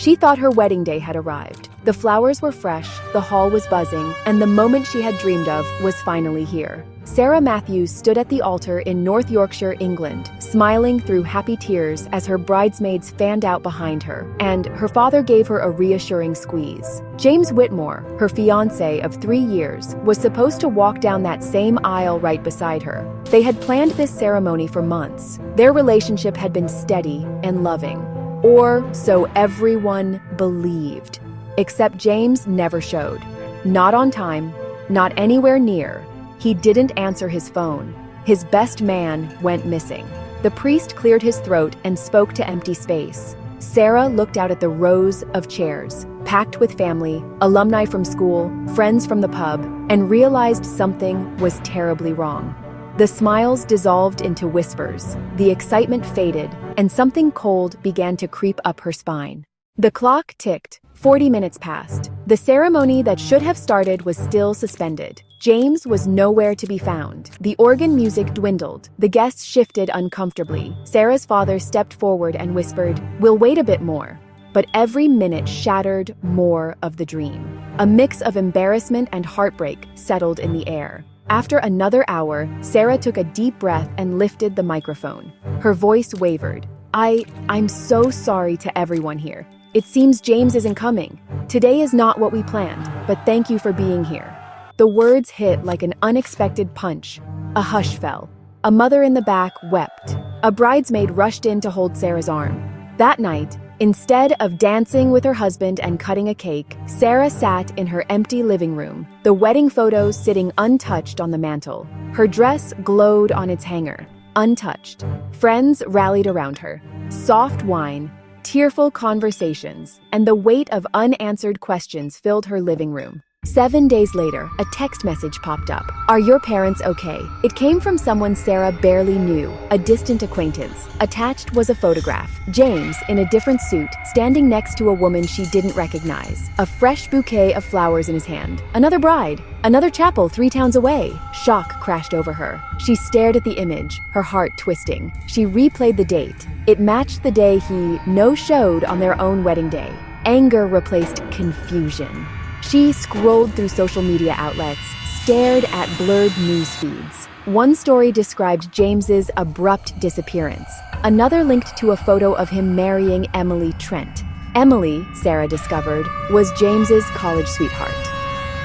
She thought her wedding day had arrived. The flowers were fresh, the hall was buzzing, and the moment she had dreamed of was finally here. Sarah Matthews stood at the altar in North Yorkshire, England, smiling through happy tears as her bridesmaids fanned out behind her, and her father gave her a reassuring squeeze. James Whitmore, her fiancé of 3 years, was supposed to walk down that same aisle right beside her. They had planned this ceremony for months. Their relationship had been steady and loving. Or so everyone believed. Except James never showed. Not on time, not anywhere near. He didn't answer his phone. His best man went missing. The priest cleared his throat and spoke to empty space. Sarah looked out at the rows of chairs, packed with family, alumni from school, friends from the pub, and realized something was terribly wrong. The smiles dissolved into whispers, the excitement faded, and something cold began to creep up her spine. The clock ticked. 40 minutes passed. The ceremony that should have started was still suspended. James was nowhere to be found. The organ music dwindled. The guests shifted uncomfortably. Sarah's father stepped forward and whispered, "We'll wait a bit more." But every minute shattered more of the dream. A mix of embarrassment and heartbreak settled in the air. After another hour, Sarah took a deep breath and lifted the microphone. Her voice wavered. I'm so sorry to everyone here. It seems James isn't coming. Today is not what we planned, but thank you for being here. The words hit like an unexpected punch. A hush fell. A mother in the back wept. A bridesmaid rushed in to hold Sarah's arm. That night, instead of dancing with her husband and cutting a cake, Sarah sat in her empty living room, the wedding photos sitting untouched on the mantel. Her dress glowed on its hanger, untouched. Friends rallied around her. Soft wine, tearful conversations, and the weight of unanswered questions filled her living room. 7 days later, a text message popped up. "Are your parents okay?" It came from someone Sarah barely knew, a distant acquaintance. Attached was a photograph. James, in a different suit, standing next to a woman she didn't recognize. A fresh bouquet of flowers in his hand. Another bride. Another chapel 3 towns away. Shock crashed over her. She stared at the image, her heart twisting. She replayed the date. It matched the day he no-showed on their own wedding day. Anger replaced confusion. She scrolled through social media outlets, stared at blurred news feeds. One story described James's abrupt disappearance. Another linked to a photo of him marrying Emily Trent. Emily, Sarah discovered, was James's college sweetheart.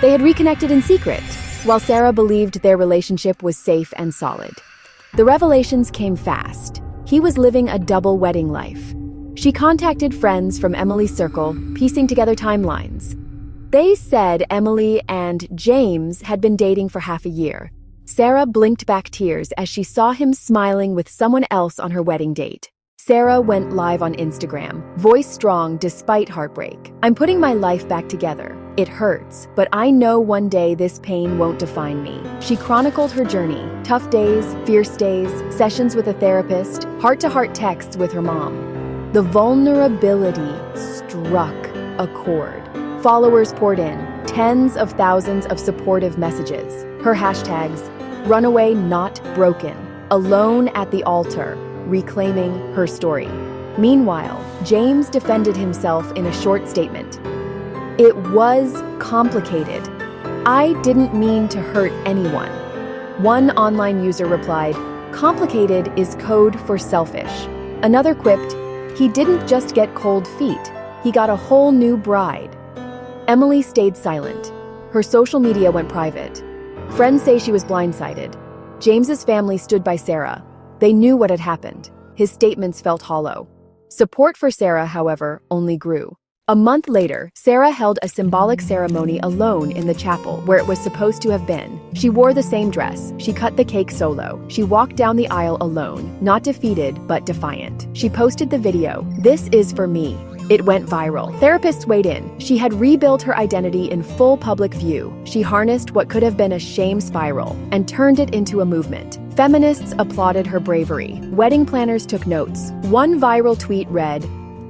They had reconnected in secret, while Sarah believed their relationship was safe and solid. The revelations came fast. He was living a double wedding life. She contacted friends from Emily's circle, piecing together timelines. They said Emily and James had been dating for half a year. Sarah blinked back tears as she saw him smiling with someone else on her wedding date. Sarah went live on Instagram, voice strong despite heartbreak. "I'm putting my life back together. It hurts, but I know one day this pain won't define me." She chronicled her journey, tough days, fierce days, sessions with a therapist, heart-to-heart texts with her mom. The vulnerability struck a chord. Followers poured in, tens of thousands of supportive messages. Her hashtags, Runaway Not Broken, Alone at the Altar, reclaiming her story. Meanwhile, James defended himself in a short statement. "It was complicated. I didn't mean to hurt anyone." One online user replied, "Complicated is code for selfish." Another quipped, "He didn't just get cold feet, he got a whole new bride." Emily stayed silent. Her social media went private. Friends say she was blindsided. James's family stood by Sarah. They knew what had happened. His statements felt hollow. Support for Sarah, however, only grew. A month later, Sarah held a symbolic ceremony alone in the chapel where it was supposed to have been. She wore the same dress. She cut the cake solo. She walked down the aisle alone, not defeated, but defiant. She posted the video, "This is for me." It went viral. Therapists weighed in. She had rebuilt her identity in full public view. She harnessed what could have been a shame spiral and turned it into a movement. Feminists applauded her bravery. Wedding planners took notes. One viral tweet read,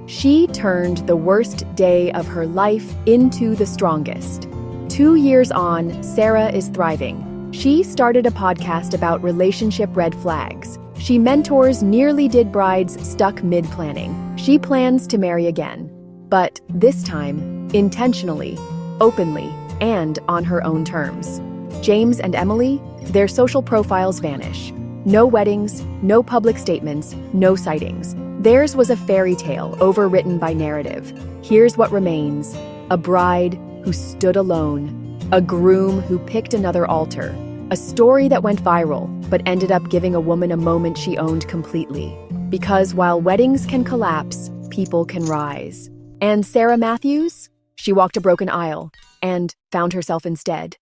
"She turned the worst day of her life into the strongest." 2 years on, Sarah is thriving. She started a podcast about relationship red flags. She mentors nearly dead brides stuck mid-planning. She plans to marry again. But this time, intentionally, openly, and on her own terms. James and Emily, their social profiles vanish. No weddings, no public statements, no sightings. Theirs was a fairy tale overwritten by narrative. Here's what remains: a bride who stood alone, a groom who picked another altar, a story that went viral but ended up giving a woman a moment she owned completely. Because while weddings can collapse, people can rise. And Sarah Matthews? She walked a broken aisle and found herself instead.